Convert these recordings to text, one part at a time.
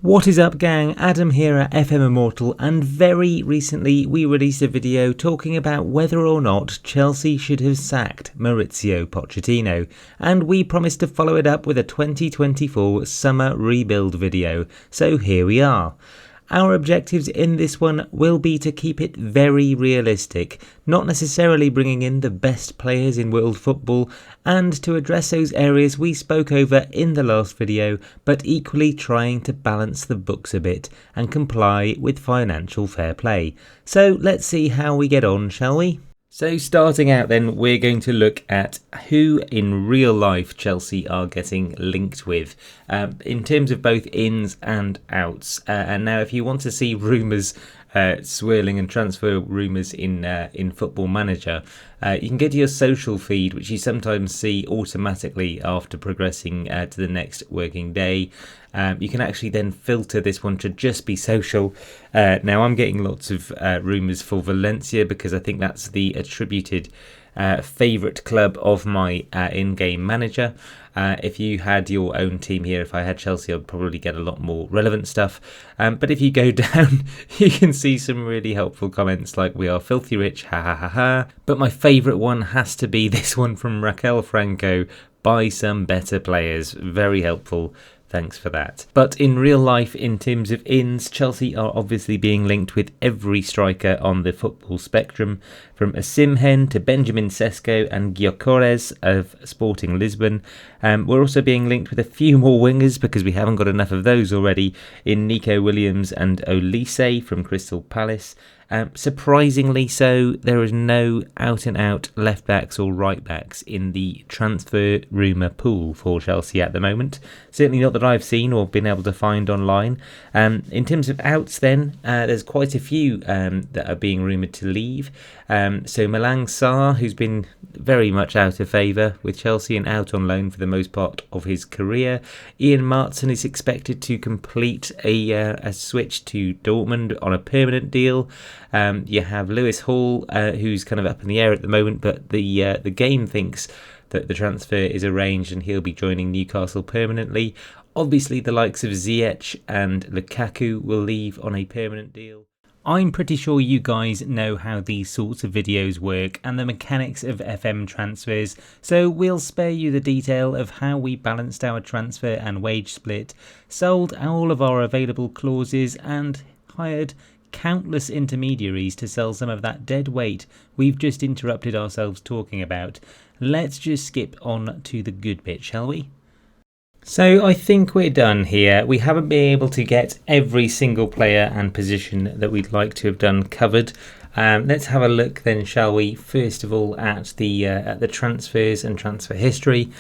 What is up, gang? Adam here at FM Immortal, and very recently we released a video talking about whether or not Chelsea should have sacked Maurizio Pochettino, and we promised to follow it up with a 2024 summer rebuild video, so here we are. Our objectives in this one will be to keep it very realistic, not necessarily bringing in the best players in world football, and to address those areas we spoke over in the last video, but equally trying to balance the books a bit and comply with financial fair play. So let's see how we get on, shall we? So starting out then, we're going to look at who in real life Chelsea are getting linked with in terms of both ins and outs. And now if you want to see rumours swirling and transfer rumours in Football Manager, you can go to your social feed, which you sometimes see automatically after progressing to the next working day. You can actually then filter this one to just be social. Now I'm getting lots of rumours for Valencia because I think that's the attributed favourite club of my in-game manager. If you had your own team here, if I had Chelsea, I'd probably get a lot more relevant stuff. But if you go down, you can see some really helpful comments like "we are filthy rich, ha ha ha ha." But my favourite one has to be this one from Raquel Franco: "Buy some better players." Very helpful. Thanks for that. But in real life, in terms of ins, Chelsea are obviously being linked with every striker on the football spectrum, from Osimhen to Benjamin Sesko and Gyökeres of Sporting Lisbon. We're also being linked with a few more wingers because we haven't got enough of those already, in Nico Williams and Olise from Crystal Palace. Surprisingly so, there is no out-and-out left-backs or right-backs in the transfer rumour pool for Chelsea at the moment. Certainly not that I've seen or been able to find online. In terms of outs then, there's quite a few that are being rumoured to leave. So Malang Sarr, who's been very much out of favour with Chelsea and out on loan for the most part of his career. Ian Maatsen is expected to complete a switch to Dortmund on a permanent deal. You have Lewis Hall, who's kind of up in the air at the moment, but the game thinks that the transfer is arranged and he'll be joining Newcastle permanently. Obviously, the likes of Ziyech and Lukaku will leave on a permanent deal. I'm pretty sure you guys know how these sorts of videos work and the mechanics of FM transfers, so we'll spare you the detail of how we balanced our transfer and wage split, sold all of our available clauses, and hired countless intermediaries to sell some of that dead weight we've just interrupted ourselves talking about. Let's just skip on to the good bit, shall we? So I think we're done here. We haven't been able to get every single player and position that we'd like to have done covered. Let's have a look then, shall we? First of all, at the transfers and transfer history.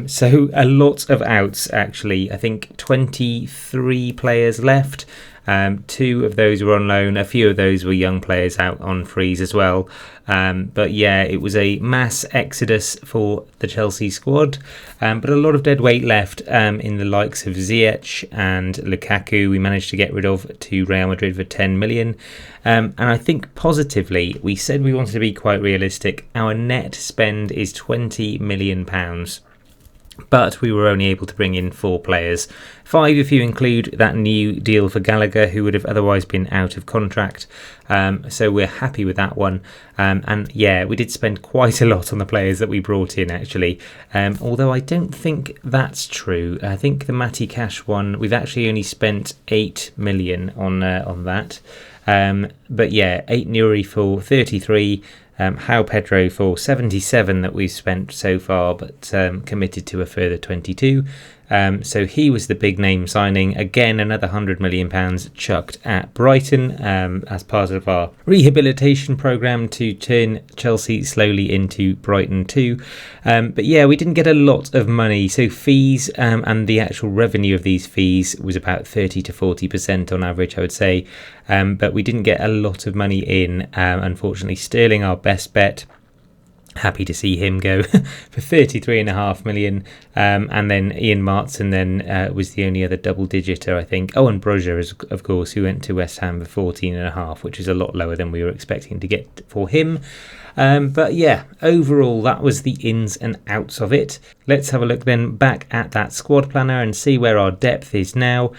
So a lot of outs, actually. I think 23 players left. 2 of those were on loan. A few of those were young players out on frees as well. But yeah, it was a mass exodus for the Chelsea squad. But a lot of dead weight left in the likes of Ziyech and Lukaku. We managed to get rid of to Real Madrid for 10 million. And I think positively, we said we wanted to be quite realistic. Our net spend is £20 million. But we were only able to bring in 4 players. 5 if you include that new deal for Gallagher, who would have otherwise been out of contract. So we're happy with that one. And yeah, we did spend quite a lot on the players that we brought in, actually. Although I don't think that's true. I think the Matty Cash one, we've actually only spent 8 million on that. But yeah, 8 Nuri for 33. How Pedro for 77 that we've spent so far, but committed to a further 22. So he was the big name signing. Again, another £100 million chucked at Brighton as part of our rehabilitation programme to turn Chelsea slowly into Brighton 2. But yeah, we didn't get a lot of money. So fees and the actual revenue of these fees was about 30 to 40% on average, I would say. But we didn't get a lot of money in. Unfortunately, Sterling, our best bet, Happy to see him go for 33.5 million. And then Ian Martson then was the only other double-digiter, I think. Oh, and Brozier, of course, who went to West Ham for 14.5, which is a lot lower than we were expecting to get for him. But yeah, overall, that was the ins and outs of it. Let's have a look then back at that squad planner and see where our depth is now.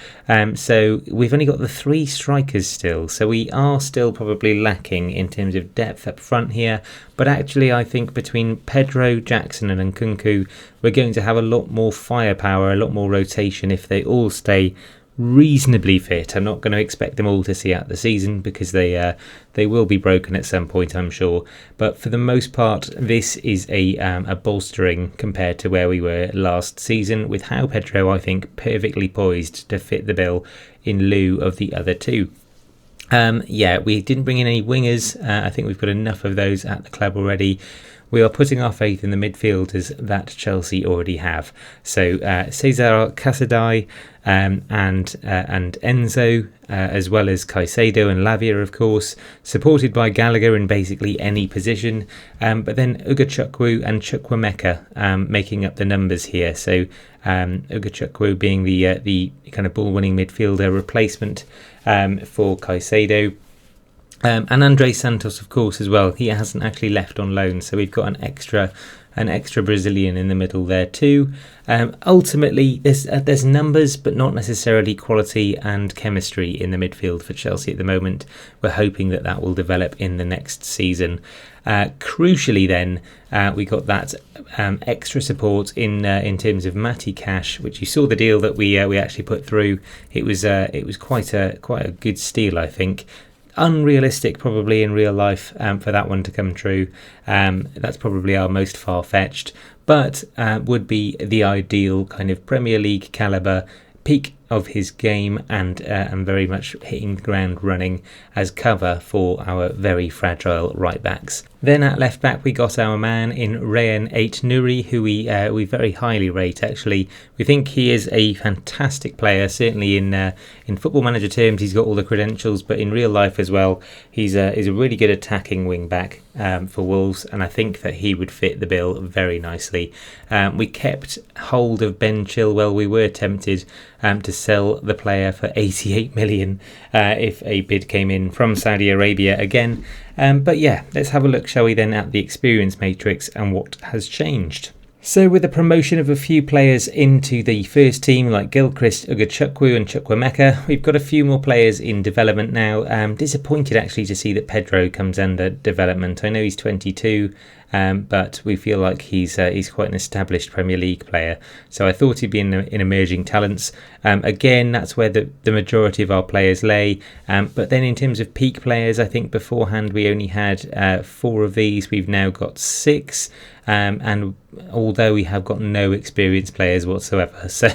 So we've only got the 3 strikers still, so we are still probably lacking in terms of depth up front here. But actually, I think between Pedro, Jackson and Nkunku, we're going to have a lot more firepower, a lot more rotation if they all stay reasonably fit. I'm not going to expect them all to see out the season because they will be broken at some point, I'm sure. But for the most part, this is a bolstering compared to where we were last season, with how Pedro, I think, perfectly poised to fit the bill in lieu of the other 2. Yeah, we didn't bring in any wingers. I think we've got enough of those at the club already. We are putting our faith in the midfielders that Chelsea already have. So Cesar Casadei and Enzo, as well as Caicedo and Lavia, of course, supported by Gallagher in basically any position. But then Ugachukwu and Chukwuemeka making up the numbers here. So Ugachukwu being the kind of ball-winning midfielder replacement for Caicedo. And André Santos, of course, as well. He hasn't actually left on loan, so we've got an extra Brazilian in the middle there too. Ultimately, there's numbers, but not necessarily quality and chemistry in the midfield for Chelsea at the moment. We're hoping that will develop in the next season. Crucially, then, we got that extra support in terms of Matty Cash, which you saw the deal that we actually put through. It was quite a good steal, I think. Unrealistic probably in real life for that one to come true. That's probably our most far-fetched, but would be the ideal kind of Premier League calibre peak of his game, and very much hitting the ground running as cover for our very fragile right backs. Then at left back we got our man in Rayan Ait-Nouri, who we very highly rate actually. We think he is a fantastic player, certainly in Football Manager terms he's got all the credentials, but in real life as well he's a really good attacking wing back for Wolves, and I think that he would fit the bill very nicely. We kept hold of Ben Chilwell. We were tempted to sell the player for 88 million if a bid came in from Saudi Arabia again. But yeah, let's have a look, shall we, then, at the experience matrix and what has changed. So with the promotion of a few players into the first team like Gilchrist, Ugachukwu and Chukwuemeka, we've got a few more players in development now. I'm disappointed actually to see that Pedro comes under development. I know he's 22, but we feel like he's quite an established Premier League player. So I thought he'd be in emerging talents. Again, that's where the majority of our players lay. But then in terms of peak players, I think beforehand we only had 4 of these. We've now got 6. And although we have got no experienced players whatsoever, so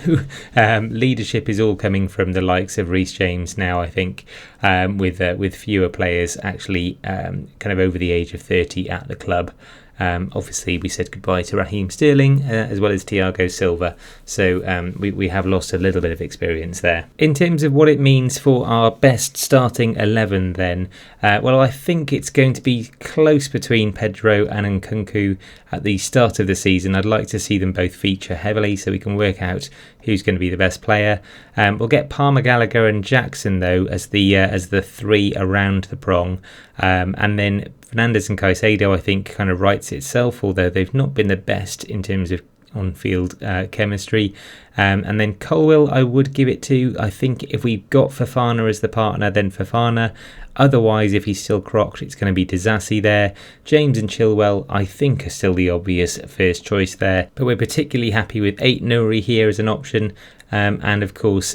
leadership is all coming from the likes of Reece James now, I think, with fewer players actually kind of over the age of 30 at the club. Obviously, we said goodbye to Raheem Sterling as well as Thiago Silva, so we have lost a little bit of experience there. In terms of what it means for our best starting 11 then, well, I think it's going to be close between Pedro and Nkunku at the start of the season. I'd like to see them both feature heavily so we can work out who's going to be the best player. We'll get Palmer, Gallagher and Jackson though as the 3 around the prong, and then Fernandes and Caicedo I think kind of writes itself, although they've not been the best in terms of on-field chemistry. And then Colwill I would give it to. I think if we got Fofana as the partner, then Fofana. Otherwise, if he's still crocked, it's going to be Disasi there. James and Chilwell I think are still the obvious first choice there, but we're particularly happy with Ait-Nouri here as an option. And of course,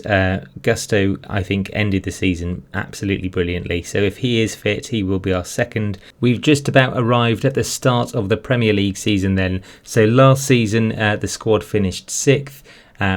Gusto, I think, ended the season absolutely brilliantly. So if he is fit, he will be our second. We've just about arrived at the start of the Premier League season then. So last season, the squad finished 6th.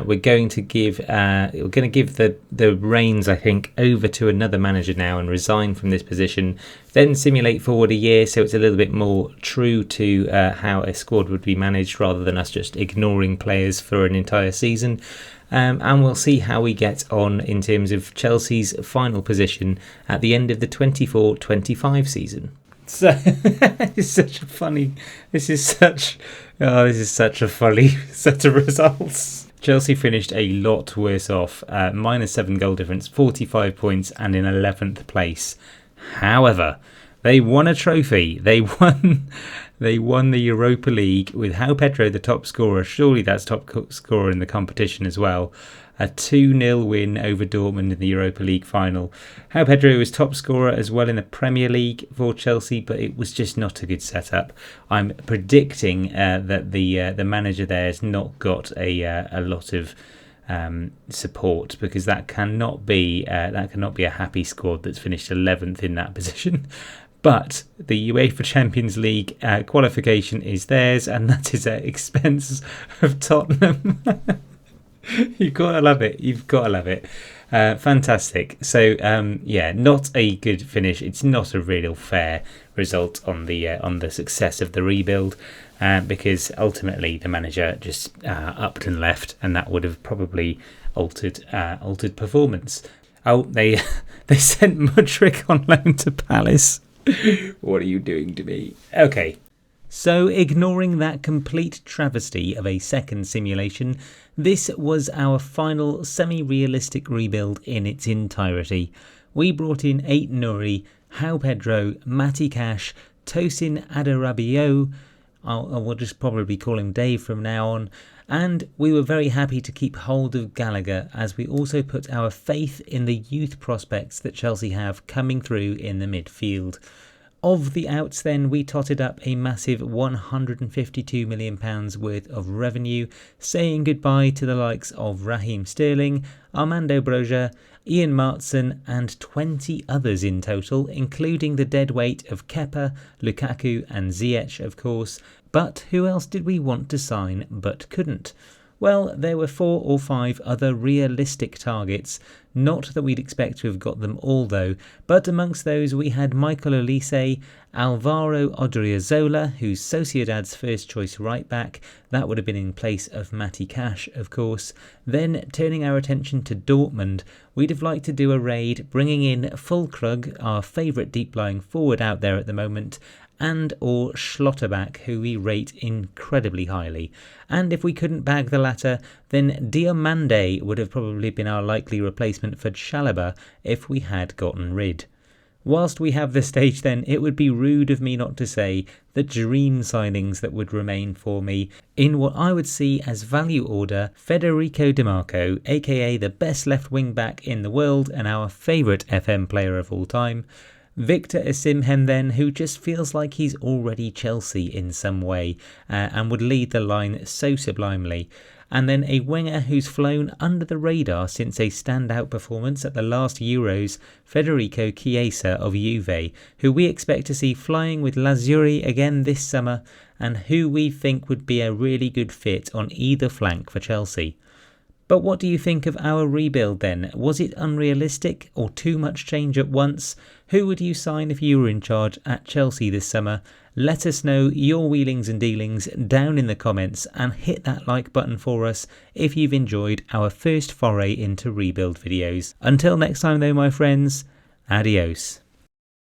We're going to give the reins, I think, over to another manager now and resign from this position. Then simulate forward a year, so it's a little bit more true to how a squad would be managed, rather than us just ignoring players for an entire season. And we'll see how we get on in terms of Chelsea's final position at the end of the 24-25 season. So it's such a funny. This is such. Oh, this is such a funny set of results. Chelsea finished a lot worse off, -7 goal difference, 45 points, and in 11th place. However, they won a trophy. They won the Europa League with João Pedro the top scorer. Surely that's top scorer in the competition as well. A 2-0 win over Dortmund in the Europa League final. João Pedro was top scorer as well in the Premier League for Chelsea, but it was just not a good setup. I'm predicting that the manager there has not got a lot of support, because that cannot be a happy squad that's finished 11th in that position. But the UEFA Champions League qualification is theirs, and that is at expense of Tottenham. You've got to love it. Fantastic. So, not a good finish. It's not a real fair result on the success of the rebuild, because ultimately the manager just upped and left, and that would have probably altered performance. Oh, they sent Mudryk on loan to Palace. What are you doing to me? Okay. So, ignoring that complete travesty of a second simulation, this was our final semi-realistic rebuild in its entirety. We brought in Ait Nouri, João Pedro, Matty Cash, Tosin Adarabioyo, we'll just probably call him Dave from now on, and we were very happy to keep hold of Gallagher, as we also put our faith in the youth prospects that Chelsea have coming through in the midfield. Of the outs then, we totted up a massive £152 million worth of revenue, saying goodbye to the likes of Raheem Sterling, Armando Broja, Ian Martson and 20 others in total, including the deadweight of Kepa, Lukaku and Ziyech of course. But who else did we want to sign but couldn't? Well, there were 4 or 5 other realistic targets. Not that we'd expect to have got them all though, but amongst those we had Michael Olise, Alvaro Odriozola, who's Sociedad's first choice right back. That would have been in place of Matty Cash, of course. Then, turning our attention to Dortmund, we'd have liked to do a raid, bringing in Füllkrug, our favourite deep-lying forward out there at the moment, and or Schlotterbeck, who we rate incredibly highly. And if we couldn't bag the latter, then Diomande would have probably been our likely replacement for Chalobah if we had gotten rid. Whilst we have the stage then, it would be rude of me not to say the dream signings that would remain for me in what I would see as value order: Federico Di Marco, aka the best left wing back in the world and our favourite FM player of all time; Victor Osimhen then, who just feels like he's already Chelsea in some way and would lead the line so sublimely. And then a winger who's flown under the radar since a standout performance at the last Euros, Federico Chiesa of Juve, who we expect to see flying with Lazuri again this summer and who we think would be a really good fit on either flank for Chelsea. But what do you think of our rebuild then? Was it unrealistic or too much change at once? Who would you sign if you were in charge at Chelsea this summer? Let us know your wheelings and dealings down in the comments and hit that like button for us if you've enjoyed our first foray into rebuild videos. Until next time though, my friends, adios.